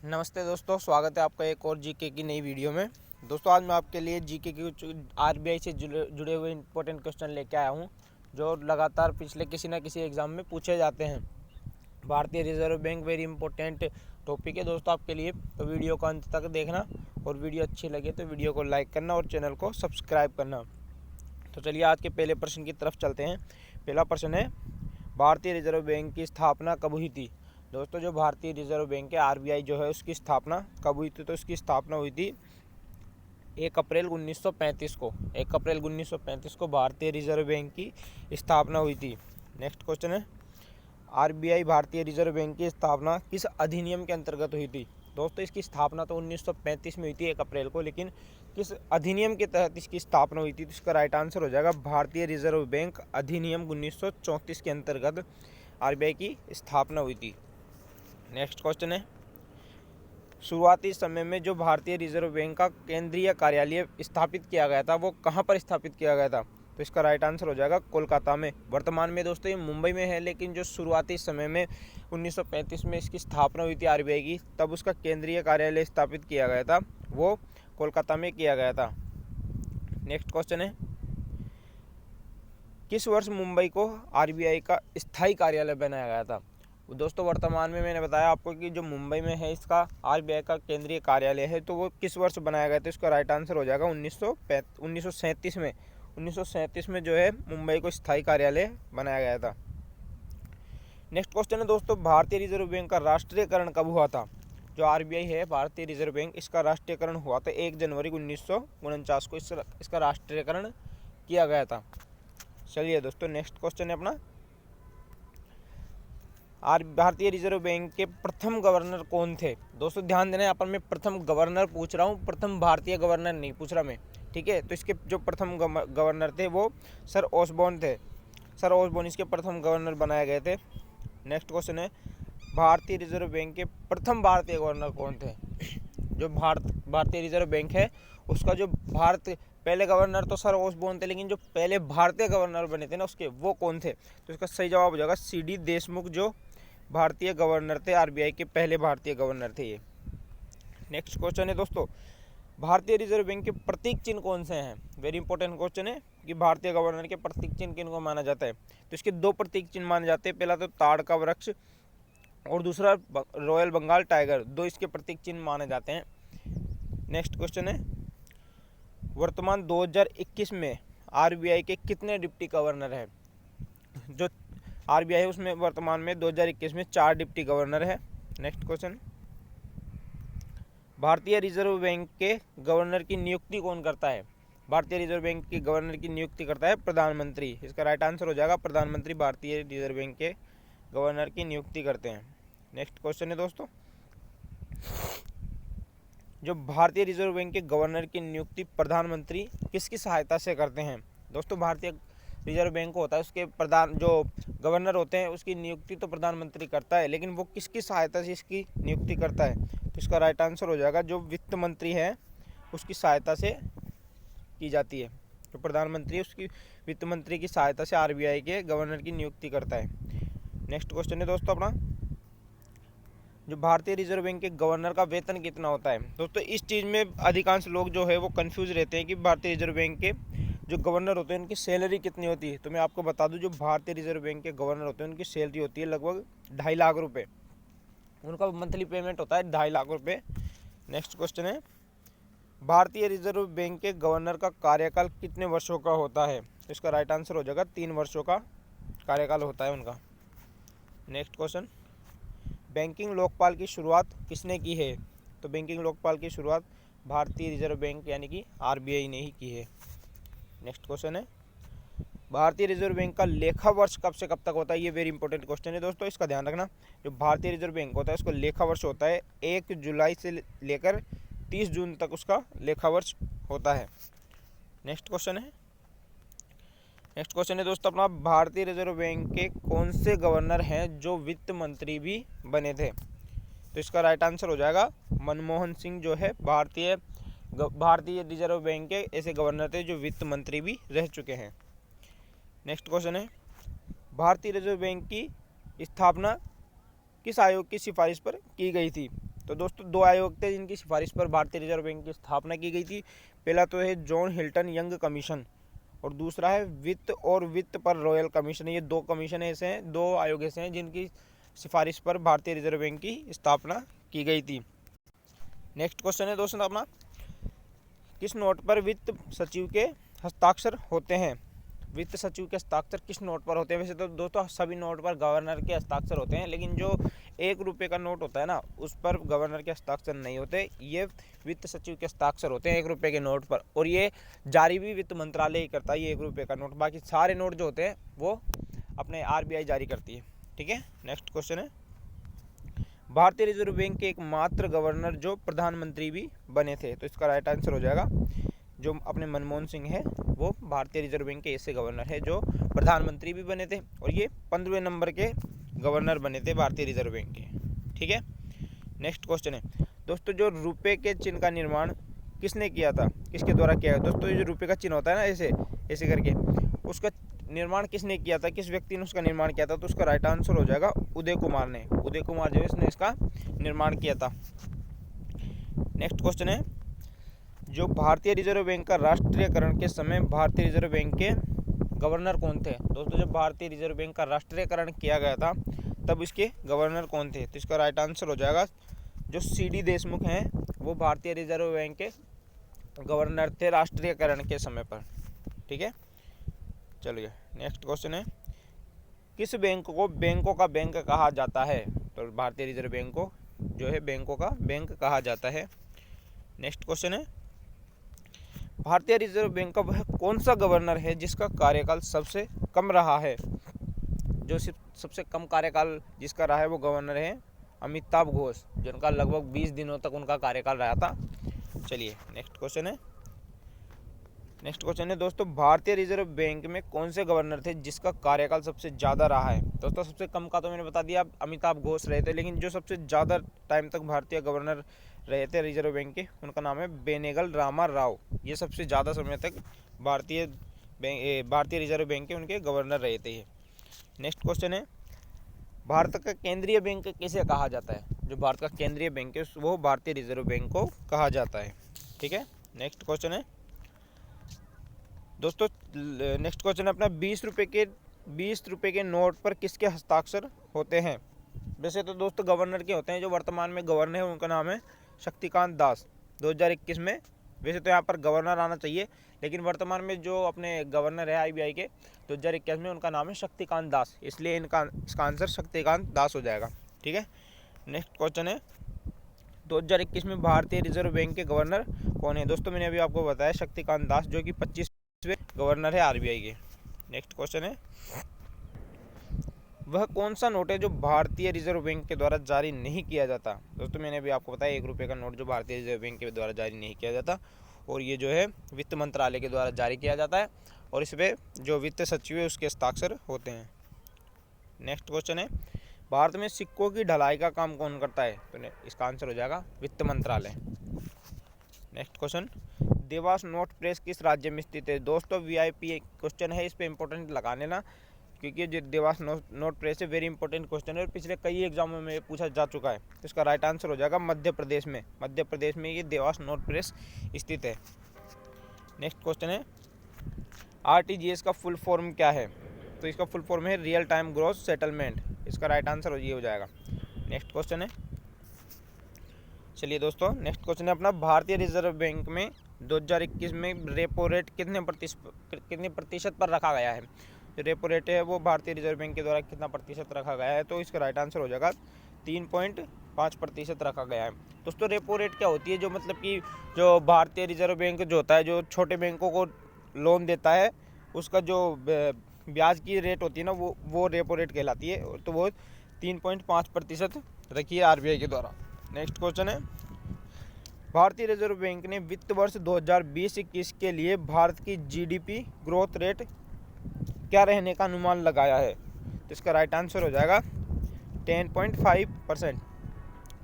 नमस्ते दोस्तों, स्वागत है आपका एक और जीके की नई वीडियो में। दोस्तों आज मैं आपके लिए जीके के कुछ आरबीआई से जुड़े हुए इंपॉर्टेंट क्वेश्चन लेके आया हूं, जो लगातार पिछले किसी ना किसी एग्ज़ाम में पूछे जाते हैं। भारतीय reserve bank very important topic है दोस्तों आपके लिए, तो वीडियो को अंत तक देखना और वीडियो अच्छी लगे तो वीडियो को लाइक करना और चैनल को सब्सक्राइब करना। तो चलिए आज के पहले प्रश्न की तरफ चलते हैं। पहला प्रश्न है, भारतीय रिजर्व बैंक की स्थापना कब हुई थी? दोस्तों जो भारतीय रिजर्व बैंक है आरबीआई जो है उसकी स्थापना कब हुई थी? तो उसकी स्थापना हुई थी 1 अप्रैल 1935 को। 1 अप्रैल 1935 को भारतीय रिजर्व बैंक की स्थापना हुई थी। नेक्स्ट क्वेश्चन है, आरबीआई भारतीय रिजर्व बैंक की स्थापना किस अधिनियम के अंतर्गत हुई थी? दोस्तों इसकी स्थापना तो 1935 में हुई थी 1 अप्रैल को, लेकिन किस अधिनियम के तहत इसकी स्थापना हुई थी? तो इसका राइट आंसर हो जाएगा भारतीय रिजर्व बैंक अधिनियम 1934 के अंतर्गत आरबीआई की स्थापना हुई थी। नेक्स्ट क्वेश्चन है, शुरुआती समय में जो भारतीय रिजर्व बैंक का केंद्रीय कार्यालय स्थापित किया गया था वो कहाँ पर स्थापित किया गया था? तो इसका राइट आंसर हो जाएगा कोलकाता में। वर्तमान में दोस्तों ये मुंबई में है, लेकिन जो शुरुआती समय में 1935 में इसकी स्थापना हुई थी आरबीआई की, तब उसका केंद्रीय कार्यालय स्थापित किया गया था, वो कोलकाता में किया गया था। नेक्स्ट क्वेश्चन है, किस वर्ष मुंबई को आरबीआई का स्थायी कार्यालय बनाया गया था? दोस्तों वर्तमान में मैंने बताया आपको कि जो मुंबई में है इसका आरबीआई का केंद्रीय कार्यालय है, तो वो किस वर्ष बनाया गया था? इसका राइट आंसर हो जाएगा 1937 में। 1937 में जो है मुंबई को स्थायी कार्यालय बनाया गया था। नेक्स्ट क्वेश्चन है दोस्तों, भारतीय रिजर्व बैंक का राष्ट्रीयकरण कब हुआ था? जो आरबीआई है भारतीय रिजर्व बैंक, इसका राष्ट्रीयकरण हुआ था 1 जनवरी 1949 को इसका राष्ट्रीयकरण किया गया था। चलिए दोस्तों नेक्स्ट क्वेश्चन है अपना, भारतीय रिजर्व बैंक के प्रथम गवर्नर कौन थे? दोस्तों ध्यान देना, यहाँ पर मैं प्रथम गवर्नर पूछ रहा हूँ, प्रथम भारतीय गवर्नर नहीं पूछ रहा मैं, ठीक है? तो इसके जो प्रथम गवर्नर थे वो सर ऑसबोर्न थे। सर ऑसबोर्न इसके प्रथम गवर्नर बनाए गए थे। नेक्स्ट क्वेश्चन है, भारतीय रिजर्व बैंक के प्रथम भारतीय गवर्नर कौन थे? जो भारतीय रिजर्व बैंक है उसका जो पहले गवर्नर तो सर ऑसबोर्न थे, लेकिन जो पहले भारतीय गवर्नर बने थे ना उसके, वो कौन थे? तो इसका सही जवाब हो जाएगा सीडी देशमुख, जो भारतीय गवर्नर थे, आरबीआई के पहले भारतीय गवर्नर थे ये। नेक्स्ट क्वेश्चन है दोस्तों, भारतीय रिजर्व बैंक के प्रतीक चिन्ह कौन से हैं? वेरी इंपॉर्टेंट क्वेश्चन है कि भारतीय गवर्नर के प्रतीक चिन्ह किन को माना जाता है? तो इसके 2 प्रतीक चिन्ह माने जाते हैं। पहला तो ताड़ का वृक्ष और दूसरा रॉयल बंगाल टाइगर, 2 इसके प्रतीक चिन्ह माने जाते हैं। नेक्स्ट क्वेश्चन है, वर्तमान 2021 में आरबीआई के कितने डिप्टी गवर्नर हैं? जो आरबीआई है उसमें वर्तमान में 2021 में 4 डिप्टी गवर्नर है। नेक्स्ट क्वेश्चन, भारतीय रिजर्व बैंक के गवर्नर की नियुक्ति कौन करता है? भारतीय रिजर्व बैंक के गवर्नर की नियुक्ति करता है प्रधानमंत्री। इसका राइट आंसर हो जाएगा प्रधानमंत्री भारतीय रिजर्व बैंक के गवर्नर की नियुक्ति करते हैं। नेक्स्ट क्वेश्चन है दोस्तों, जो भारतीय रिजर्व बैंक के गवर्नर की नियुक्ति प्रधानमंत्री किसकी सहायता से करते हैं? दोस्तों भारतीय रिजर्व बैंक को होता है, उसके जो गवर्नर होते हैं उसकी नियुक्ति तो प्रधानमंत्री करता है, लेकिन वो किसकी सहायता से इसकी नियुक्ति करता है? तो इसका राइट आंसर हो जाएगा जो वित्त मंत्री है उसकी सहायता से की जाती है। तो प्रधानमंत्री उसकी वित्त मंत्री की सहायता से आरबीआई के गवर्नर की नियुक्ति करता है। नेक्स्ट क्वेश्चन है दोस्तों अपना, जो भारतीय रिजर्व बैंक के गवर्नर का वेतन कितना होता है? दोस्तों इस चीज़ में अधिकांश लोग जो है वो कंफ्यूज रहते हैं कि भारतीय रिजर्व बैंक के जो गवर्नर होते हैं उनकी सैलरी कितनी होती है। तो मैं आपको बता दूं, जो भारतीय रिजर्व बैंक के गवर्नर होते हैं उनकी सैलरी होती है लगभग 2.5 लाख रुपये। उनका मंथली पेमेंट होता है 2.5 लाख रुपये। नेक्स्ट क्वेश्चन है, भारतीय रिजर्व बैंक के गवर्नर का कार्यकाल कितने वर्षों का होता है? तो इसका राइट आंसर हो जाएगा 3 वर्षों का कार्यकाल होता है उनका। नेक्स्ट क्वेश्चन, बैंकिंग लोकपाल की शुरुआत किसने की है? तो बैंकिंग लोकपाल की शुरुआत भारतीय रिजर्व बैंक यानी कि आरबीआई ने ही की है। नेक्स्ट क्वेश्चन है, भारतीय रिजर्व बैंक का लेखा वर्ष कब से कब तक होता है? ये वेरी इंपॉर्टेंट क्वेश्चन है दोस्तों, इसका ध्यान रखना। जो भारतीय रिजर्व बैंक होता है उसका लेखा वर्ष होता है 1 जुलाई से लेकर 30 जून तक उसका लेखा वर्ष होता है। नेक्स्ट क्वेश्चन है दोस्तों अपना, भारतीय रिजर्व बैंक के कौन से गवर्नर हैं जो वित्त मंत्री भी बने थे? तो इसका राइट आंसर हो जाएगा मनमोहन सिंह, जो है भारतीय रिजर्व बैंक के ऐसे गवर्नर थे जो वित्त मंत्री भी रह चुके हैं। नेक्स्ट क्वेश्चन है, भारतीय रिजर्व बैंक की स्थापना किस आयोग की सिफारिश पर की गई थी? तो दोस्तों दो आयोग थे जिनकी सिफारिश पर भारतीय रिजर्व बैंक की स्थापना की गई थी। पहला तो है जॉन हिल्टन यंग कमीशन और दूसरा है वित्त और वित्त पर रॉयल कमीशन। ये दो कमीशन ऐसे हैं, दो आयोग ऐसे हैं जिनकी सिफारिश पर भारतीय रिजर्व बैंक की स्थापना की गई थी। नेक्स्ट क्वेश्चन है दोस्तों अपना, किस नोट पर वित्त सचिव के हस्ताक्षर होते हैं? वित्त सचिव के हस्ताक्षर किस नोट पर होते हैं? वैसे तो दोस्तों सभी नोट पर गवर्नर के हस्ताक्षर होते हैं, लेकिन जो 1 रुपये का नोट होता है ना, उस पर गवर्नर के हस्ताक्षर नहीं होते। ये वित्त सचिव के हस्ताक्षर होते हैं 1 रुपये के नोट पर, और ये जारी भी वित्त मंत्रालय ही करता है ये 1 रुपये का नोट। बाकी सारे नोट जो होते हैं वो अपने RBI जारी करती है। ठीक है, नेक्स्ट क्वेश्चन है, भारतीय रिजर्व बैंक के एकमात्र गवर्नर जो प्रधानमंत्री भी बने थे? तो इसका राइट आंसर हो जाएगा जो अपने मनमोहन सिंह है, वो भारतीय रिजर्व बैंक के ऐसे गवर्नर है जो प्रधानमंत्री भी बने थे, और ये 15वें नंबर के गवर्नर बने थे भारतीय रिजर्व बैंक के। ठीक है, नेक्स्ट क्वेश्चन है दोस्तों, जो रुपये के चिन्ह का निर्माण किसने किया था, किसके द्वारा किया है? दोस्तों ये जो रुपये का चिन्ह होता है ना, ऐसे ऐसे करके, उसका निर्माण किसने किया था, किस व्यक्ति ने उसका निर्माण किया था? तो उसका राइट आंसर हो जाएगा उदय कुमार ने। उदय कुमार जो है इसने इसका निर्माण किया था। नेक्स्ट क्वेश्चन है, जो भारतीय रिजर्व बैंक का राष्ट्रीयकरण के समय भारतीय रिजर्व बैंक के गवर्नर कौन थे? दोस्तों जब भारतीय रिजर्व बैंक का राष्ट्रीयकरण किया गया था तब इसके गवर्नर कौन थे? तो इसका राइट आंसर हो जाएगा जो CD देशमुख हैं, वो भारतीय रिजर्व बैंक के गवर्नर थे राष्ट्रीयकरण के समय पर। ठीक है, चलिए नेक्स्ट क्वेश्चन है, किस बैंक को बैंकों का बैंक कहा जाता है? तो भारतीय रिजर्व बैंक को जो है बैंकों का बैंक कहा जाता है। नेक्स्ट क्वेश्चन है, भारतीय रिजर्व बैंक का वह कौन सा गवर्नर है जिसका कार्यकाल सबसे कम रहा है? जो सबसे कम कार्यकाल जिसका रहा है वो गवर्नर है अमिताभ घोष, जिनका लगभग 20 दिनों तक उनका कार्यकाल रहा था। चलिए नेक्स्ट क्वेश्चन है दोस्तों, भारतीय रिजर्व बैंक में कौन से गवर्नर थे जिसका कार्यकाल सबसे ज़्यादा रहा है? दोस्तों सबसे कम का तो मैंने बता दिया, अमिताभ घोष रहे थे, लेकिन जो सबसे ज़्यादा टाइम तक भारतीय गवर्नर रहे थे रिजर्व बैंक के, उनका नाम है बेनेगल रामा राव। ये सबसे ज़्यादा समय तक भारतीय रिजर्व बैंक के उनके गवर्नर रहे थे। नेक्स्ट क्वेश्चन है, भारत का केंद्रीय बैंक किसे कहा जाता है? जो भारत का केंद्रीय बैंक है वो भारतीय रिजर्व बैंक को कहा जाता है। ठीक है, नेक्स्ट क्वेश्चन है दोस्तों, नेक्स्ट क्वेश्चन है अपना, 20 रुपये के नोट पर किसके हस्ताक्षर होते हैं? वैसे तो दोस्तों गवर्नर के होते हैं, जो वर्तमान में गवर्नर है उनका नाम है शक्तिकांत दास। 2021 में वैसे तो यहाँ पर गवर्नर आना चाहिए, लेकिन वर्तमान में जो अपने गवर्नर है RBI के 2021 में, उनका नाम है शक्तिकांत दास, इसलिए इसका आंसर शक्तिकांत दास हो जाएगा। ठीक है, नेक्स्ट क्वेश्चन है, 2021 में भारतीय रिजर्व बैंक के गवर्नर कौन है? दोस्तों मैंने अभी आपको बताया शक्तिकांत दास, जो कि 25वें गवर्नर है RBI के। नेक्स्ट क्वेश्चन है, वह कौन सा नोट है जो भारतीय रिजर्व बैंक के द्वारा जारी नहीं किया जाता? दोस्तों मैंने अभी आपको बताया 1 रुपये का नोट जो भारतीय रिजर्व बैंक के द्वारा जारी नहीं किया जाता, और ये जो है वित्त मंत्रालय के द्वारा जारी किया जाता है, और इस पर जो वित्त सचिव है उसके हस्ताक्षर होते हैं। नेक्स्ट क्वेश्चन है, भारत में सिक्कों की ढलाई का काम कौन करता है? तो इसका आंसर हो जाएगा वित्त मंत्रालय। Next question, Dewas note press किस राज्य में स्थित है? दोस्तों VIP क्वेश्चन है, इस पर इंपॉर्टेंट लगा लेना, क्योंकि जो देवास नोट प्रेस है वेरी इंपॉर्टेंट क्वेश्चन है, और पिछले कई एग्जामों में पूछा जा चुका है। तो इसका राइट आंसर हो जाएगा मध्य प्रदेश में ये देवास नोट प्रेस स्थित है। नेक्स्ट क्वेश्चन है, RTGS का फुल फॉर्म क्या है? तो इसका फुल फॉर्म है रियल टाइम ग्रॉस सेटलमेंट। इसका राइट आंसर ये हो जाएगा। नेक्स्ट क्वेश्चन है, चलिए दोस्तों नेक्स्ट क्वेश्चन है अपना, भारतीय रिजर्व बैंक में 2021 में रेपो रेट कितने प्रतिशत पर रखा गया है? जो रेपो रेट है वो भारतीय रिजर्व बैंक के द्वारा कितना प्रतिशत रखा गया है? तो इसका राइट आंसर हो जाएगा 3.5% रखा गया है। दोस्तों रेपो रेट क्या होती है? जो मतलब कि जो भारतीय रिजर्व बैंक जो होता है, जो छोटे बैंकों को लोन देता है, उसका जो ब्याज की रेट होती है ना, वो रेपो रेट कहलाती है। तो वो 3.5% रखी है RBI के द्वारा। नेक्स्ट क्वेश्चन है, भारतीय रिजर्व बैंक ने वित्त वर्ष 2020-21 के लिए भारत की GDP ग्रोथ रेट क्या रहने का अनुमान लगाया है? तो इसका राइट आंसर हो जाएगा 10.5%।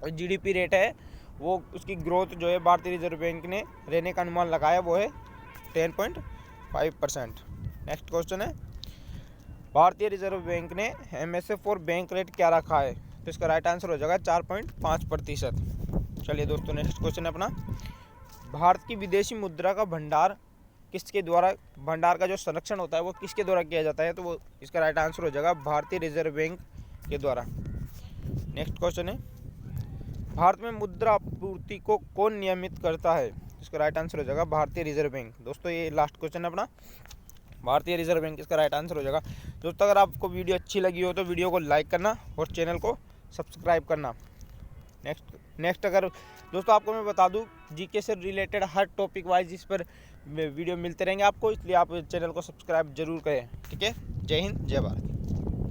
और GDP रेट है वो, उसकी ग्रोथ जो है भारतीय रिजर्व बैंक ने रहने का अनुमान लगाया वो है 10.5%। नेक्स्ट क्वेश्चन है, भारतीय रिजर्व बैंक ने MSF और बैंक रेट क्या रखा है? तो इसका राइट आंसर हो जाएगा 4.5%। चलिए दोस्तों, नेक्स्ट क्वेश्चन है अपना, भारत की विदेशी मुद्रा का भंडार किसके द्वारा, भंडार का जो संरक्षण होता है वो किसके द्वारा किया जाता है, तो वो इसका राइट आंसर हो जाएगा भारतीय रिजर्व बैंक के द्वारा। नेक्स्ट क्वेश्चन है, भारत में मुद्रा आपूर्ति को कौन नियमित करता है, इसका राइट आंसर हो जाएगा भारतीय रिजर्व बैंक। दोस्तों ये लास्ट क्वेश्चन है अपना, भारतीय रिजर्व बैंक इसका राइट आंसर हो जाएगा। दोस्तों अगर आपको वीडियो अच्छी लगी हो तो वीडियो को लाइक करना और चैनल को सब्सक्राइब करना। नेक्स्ट अगर दोस्तों आपको मैं बता दूं, जीके से रिलेटेड हर टॉपिक वाइज इस पर वीडियो मिलते रहेंगे आपको, इसलिए आप चैनल को सब्सक्राइब जरूर करें। ठीक है, जय हिंद जय भारत।